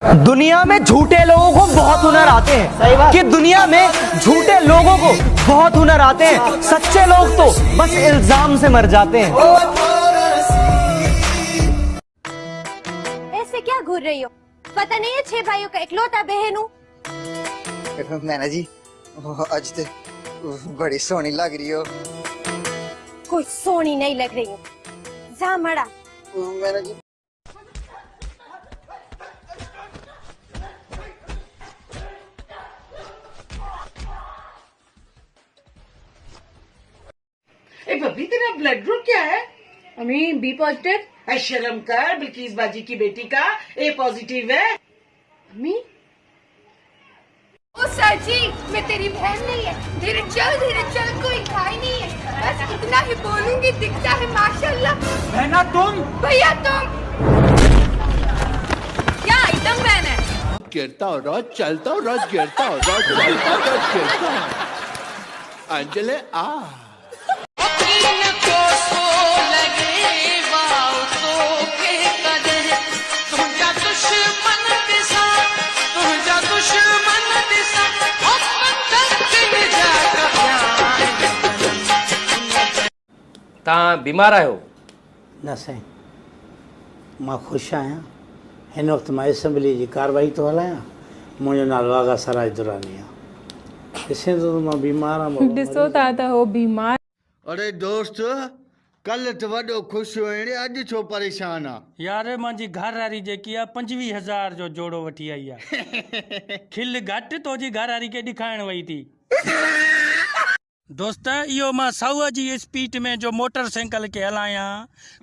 दुनिया में झूठे लोगों को बहुत हुनर आते हैं कि दुनिया में झूठे लोगों को बहुत हुनर आते हैं, सच्चे लोग तो बस इल्जाम से मर जाते हैं। ऐसे क्या घूर रही हो? पता नहीं है 6 भाइयों का इकलौता बहन हूँ। मैना जी आज तो बड़ी सोहनी लग रही हो। कोई सोनी नहीं लग रही हूँ, जा मड़ा। मैना जी बबली तेरा ब्लड ग्रुप क्या है? अम्मी बी पॉजिटिव। शर्म कर, बिल्किस बाजी की बेटी का ए पॉजिटिव है। अम्मी ओ सर जी, मैं तेरी बहन नहीं है। धीरे चल, कोई खाई नहीं है। बस इतना ही बोलूंगी, दिखता है माशाल्लाह। बहना तुम, भैया तुम क्या एकदम बहन है? गिरता और रोज चलता और रोज गिरता और रोज चलता और रोज गिरता। अंजलि आ तव्हां बीमार आहियो? न साईं, मां ख़ुशि आहियां। हिन वक़्तु मां असेंबली जी कार्रवाई थो हलायां। मुंहिंजो नालो आगा सराज दुरानी आहे। ॾिसे थो त मां बीमार आहियां। ॾिसो था त हो बीमार। अरे दोस्त कल तो वॾो ख़ुशि हुअईं, अॼु छो परेशान आहे? यार मुंहिंजी घर वारी जेकी आहे 25,000 जो जोड़ो वठी आई आहे। खिल घटि तुंहिंजी घर वारी खे ॾेखारण वई थी। दोस्त इहो मां 100 जी स्पीड में जो मोटरसाइकिल खे हलायां,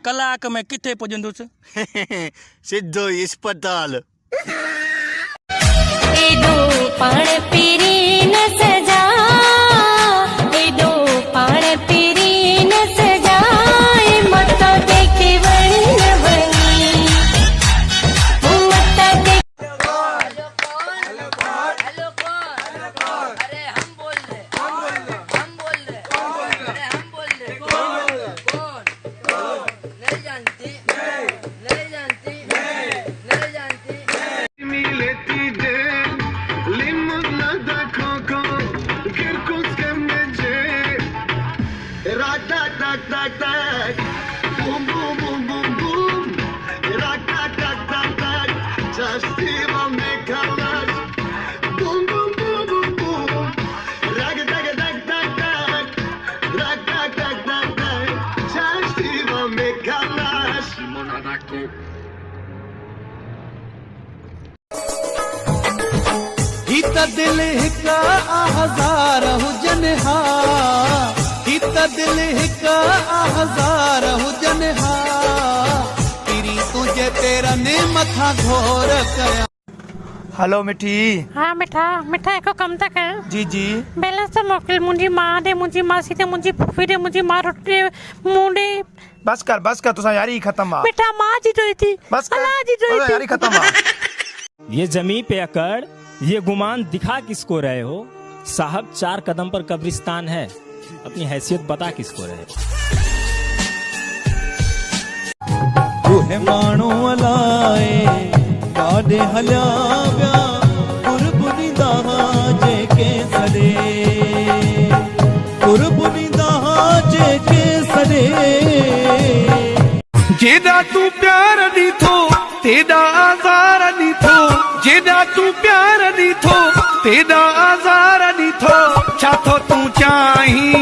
कलाक में किथे पुॼंदुसि? सिधो इस्पताल। एडो पाण पीरी न सजा, एडो पाण पीरी न सजाए, मता देखे वण वणी, मता देखे। अरे हम बोल रहे, अरे हम बोल रहे। कौन? नहीं जानती। दिल हिक हज़ार हुजनि हा, ही त दिल हिक हज़ार हुजनि हा, तेरी तुझे तेरा ने मथा घोर कया। हेलो मिठी। हाँ मिठा एको कम था कर। जी जी बैलेंस तो मोकिल। मुंहिंजी मां दे, मुंहिंजी मासी दे, मुंहिंजी फुफी दे, मुंहिंजी मां रोटी मुंडे। बस कर तुसा यारी खत्म आ। मिठा मां जी जोई थी, बस कर अल्लाह जी जोई थी। यारी खत्म आ। ये जमीन पे अकड़, ये गुमान दिखा किसको रहे हो? साहब 4 कदम पर कब्रिस्तान है, अपनी हैसियत बता किसको रहे हो? तूहे माण्हू अलाए काॾे हलिया विया, कुर्बनी जेके सॾे, कुर्बनी जेके सॾे। जेॾा तूं प्यार ॾिठो तेॾा आज़ार ॾिठो, जेॾा तूं प्यार ॾिठो तेॾा आज़ार ॾिठो, छा थो तूं चाहीं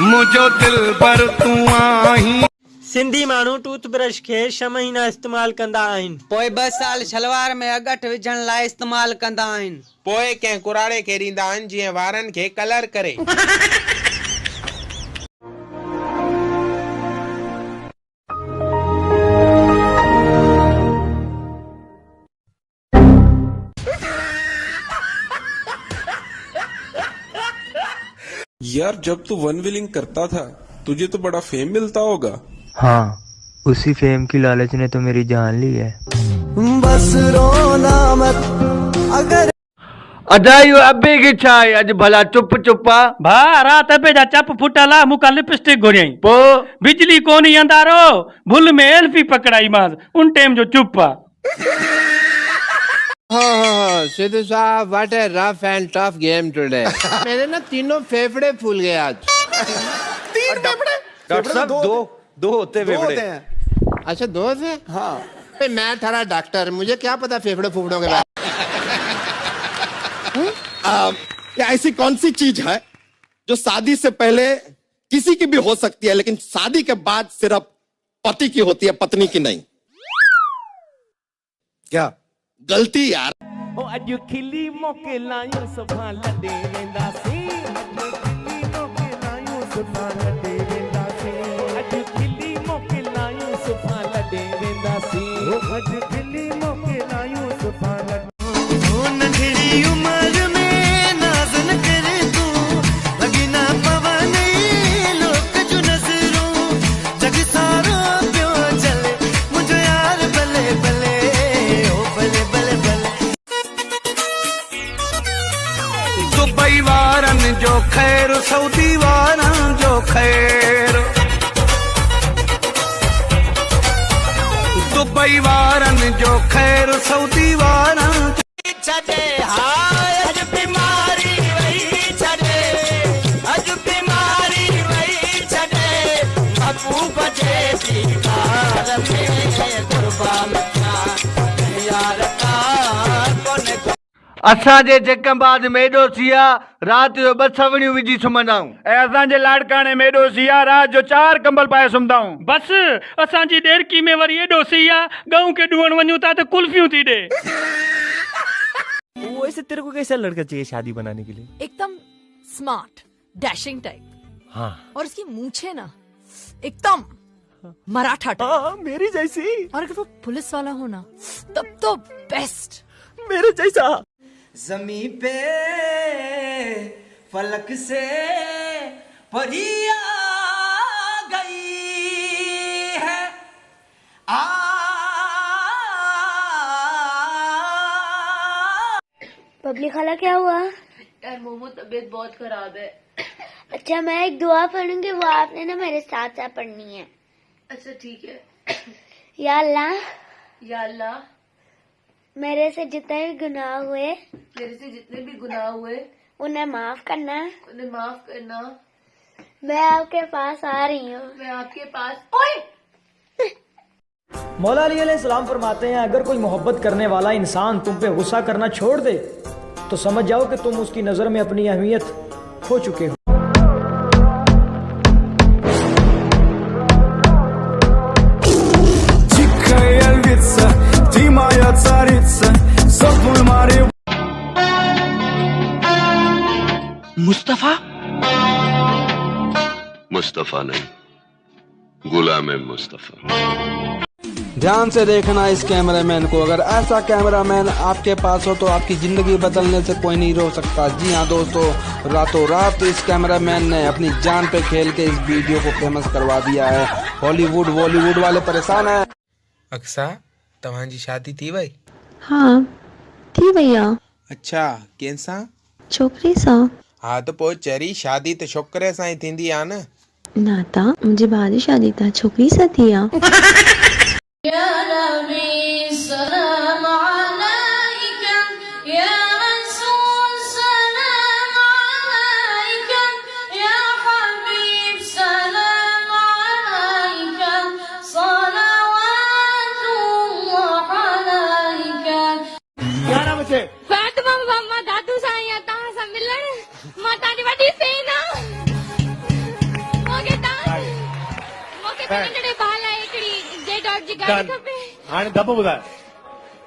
मुंहिंजो दिल भर तूं आहीं। सिंधी माण्हू टूथब्रश खे 6 महीना इस्तेमाल कंदा आहिनि, पोइ 2 साल शलवार में अगट विझण लाइ इस्तेमाल कंदा आहिनि, पोइ कंहिं कुराड़े खे ॾींदा आहिनि जीअं वारनि खे कलर करे। यार जब तू वन व्हीलिंग करता था तुझे तो बड़ा फेम मिलता होगा। हाँ, उसी फेम की लालच ने तो मेरी जान ली है। बस रोना मत अगर अजायो अबे की छाई अज भला चुप चुपा भा रात अबे जा चप फुटला मुका लिपस्टिक घुरियई पो बिजली कोनी अंधारो भूल में एल्फी पकड़ाई मास उन टाइम जो चुपा। हाँ सिद्धू साहब, what A rough and tough game today. मेरे ना तीनों फेफड़े फूल गए आज। तीन फेफड़े? डॉक्टर साहब दो होते फेफड़े। अच्छा, दो थे? हाँ। मैं थारा डॉक्टर, मुझे क्या पता फेफड़े फूफड़ों के बारे। या ऐसी कौन सी चीज है जो शादी से पहले किसी की भी हो सकती है लेकिन शादी के बाद सिर्फ पति की होती है, पत्नी की नहीं? क्या गलती यार। अॼु खिली मौके लायूं सभा लॾे वेंदासीं, अॼु खिली मौके लायूं सभा लॾे वेंदासीं, अॼु खिली मौके लायूं सभा लॾे वेंदासीं, अॼु खिली मौके लायूं सभा लॾे। नंढड़ी उम्र में नाज़ न कर तूं, लॻी ना पवन लोक जूं नज़रूं, जग सारो पियो जले मुंहिंजो यार भले भले, ओ भले भले भले। दुबई वारन जो खैर, सऊदी वारन जो खैर, दुबई वारन जो खैर, सऊदी वारन छॾे। हाय अॼु बीमारी वई छॾे, अॼु बीमारी वई छॾे, महबूब जे दीदार में कुर्बान यार का कोन्हे। असांजे जकंबाद में एॾो सिया राति जो 2 सवणियूं विझी सुम्हंदाऊं, ऐं असांजे लाड़काणे में एॾो सिया राति जो 4 कंबल पाए सुम्हंदाऊं। बस असांजी ॾेरकी में वरी एॾो सी आहे, गऊं के ॾुअण वञूं था त कुल्फियूं थी ॾे। वैसे तेरे को कैसा लड़का चाहिए शादी बनाने के लिए? एकदम स्मार्ट, डैशिंग टाइप। हाँ। और उसकी मूंछें ना एकदम मराठा टाइप। मेरी जैसी। और अगर वो पुलिस वाला हो ना तब तो बेस्ट। मेरे जैसा। जमी पे फलक से परी आ गई है, बबली खाला क्या हुआ? यार मोमो तबीयत बहुत खराब है। अच्छा मैं एक दुआ पढ़ूंगी, वो आपने ना मेरे साथ साथ पढ़नी है। अच्छा ठीक है। या अल्लाह, या अल्लाह, मेरे से जितने भी गुनाह हुए, मेरे से जितने भी गुनाह हुए उन्हें माफ करना, उन्हें माफ करना। मैं आपके पास आ रही हूँ। मैं आपके पास। ओए! मौला अली अलैहिस्सलाम फरमाते हैं, अगर कोई मोहब्बत करने वाला इंसान तुम पे गुस्सा करना छोड़ दे तो समझ जाओ कि तुम उसकी नजर में अपनी अहमियत खो चुके हो। मुस्तफा? मुस्तफा नहीं, गुलाम मुस्तफा। ध्यान से देखना इस कैमरामैन को, अगर ऐसा कैमरामैन आपके पास हो तो आपकी जिंदगी बदलने से कोई नहीं रोक सकता। जी हाँ दोस्तों, रातों रात इस कैमरामैन ने अपनी जान पे खेल के इस वीडियो को फेमस करवा दिया है। हॉलीवुड बॉलीवुड वाले परेशान है। अक्सा, तव्हांजी शादी थी वई? हाँ थी भैया। अच्छा, कंहिंसां? छोकिरी सां। हाँ त पोइ चरी शादी त छोकिरे सां ई थींदी आहे न। ना ता मुंहिंजे भाउ जी शादी त छोकिरी सां थी आहे। या नबी सलाम अलैका, या रसूल सलाम अलैका, या हबीब सलाम अलैका, सलावतुल्लाह अलैका। क्या नाम है? फातिमा मम्मा दादू सां या तव्हां सां मिलण, मां तव्हांजी वॾी फैन आहियां। मूंखे नंढड़े भाउ लाइ हिकिड़ी जेडॉट जी गाड़ी खपे। हाणे दॿो ॿुधाए।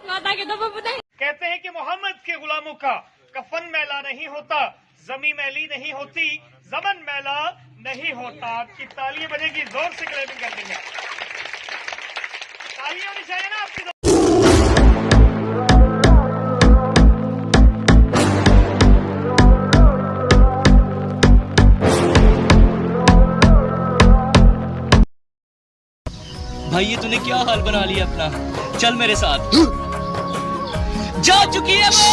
मां तव्हांखे दॿो ॿुधायां। कहते हैं कि मोहम्मद के गुलामों का कफन मैला नहीं होता, जमी मैली नहीं होती, जमन मैला नहीं होता। आपकी तालियां बजेगी, जोर से क्लैपिंग कर देंगे। तालियां होनी चाहिए ना आपकी। भाई ये तूने क्या हाल बना लिया अपना, चल मेरे साथ। जा चुकी है वो।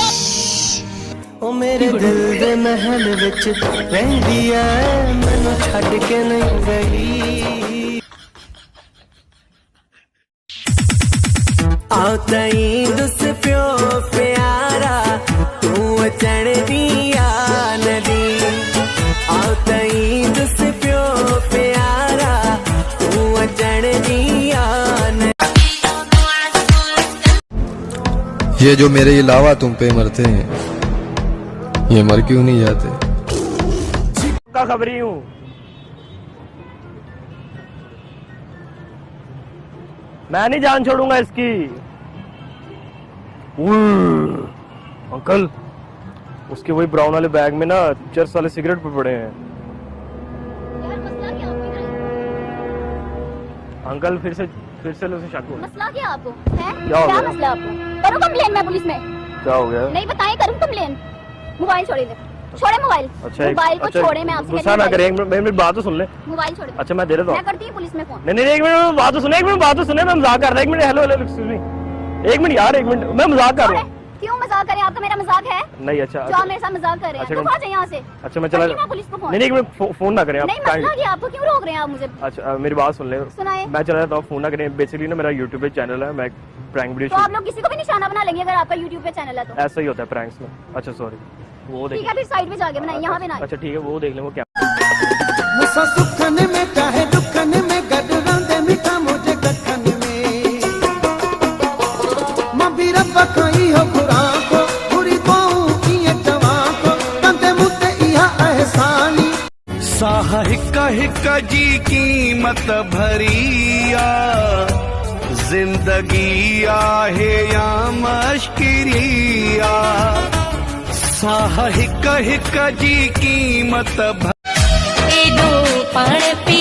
ओ मेरे दिल दे महल विच रहंदी ऐ, मैनू छड्ड के नहीं गई। आओ तई दुस प्यो प्या अचण दिया नदी आओ तई दुस प्यो प्यारा तू अचण दिया ये जो मेरे अलावा तुम पे मरते हैं, ये मर क्यों नहीं जाते? का खबरी हूँ। मैं नहीं जान छोड़ूंगा इसकी। अंकल उसके वही ब्राउन वाले बैग में ना चर्च वाले सिगरेट पे पड़े हैं। अंकल फिर से उसे शक हो। मसला क्या आपको है? क्या हो क्या गया? मसला आपको? करूँ कंप्लेन मैं पुलिस में? क्या हो गया? नहीं बताएं, करूँ कंप्लेन? मोबाइल छोड़े दे, छोड़े मोबाइल। अच्छा मोबाइल को छोड़े, मैं आपसे गुस्सा ना करें, एक मिनट मेरी बात तो सुन ले। मोबाइल छोड़े। अच्छा मैं दे रहा हूँ। मैं करती हूँ पुलिस में फोन। नहीं एक मिनट बात तो सुने, एक मिनट बात तो सुने, मैं मजाक कर रहा हूँ। एक मिनट हेलो एक्सक्यूज मी, एक मिनट यार, एक मिनट मैं मजाक कर रहा हूँ। क्यों मजाक करें? आपका मेरा मजाक है? नहीं अच्छा जो आप मेरे साथ मजाक कर रहे हैं, तो आ जाइए यहाँ से। अच्छा मैं चला। पुलिस को फोन। नहीं एक मिनट फोन ना करें आप। नहीं मसला क्या? आपको क्यों रोक रहे हैं आप मुझे? अच्छा मेरी बात सुन ले। सुनाए। मैं चला जाता हूँ, फोन ना करें। बेसिकली ना मेरा यूट्यूब पे चैनल है, मैं प्रैंक वीडियो। तो आप लोग किसी को भी निशाना बना लेंगे अगर आपका यूट्यूब पे चैनल है तो? ऐसा ही होता है प्रैंक्स में। अच्छा सॉरी, वो ठीक है, फिर साइड पे जाके बनाइए, यहाँ पे ना। अच्छा ठीक है, वो देख लें वो क्या। मुसा सुखन में चाहे दुखन में गडरां दे मिठा मुझे गठन में मां भी रब खाई हो कुरान को पूरी पाऊं ये जवां को कंदे मुते इहा एहसानी साह हिक्का हिक्का जी कीमत भरिया जिंदगी आहे या मश्किरिया साह हिक्का हिक्का जी कीमत एडो पाण पी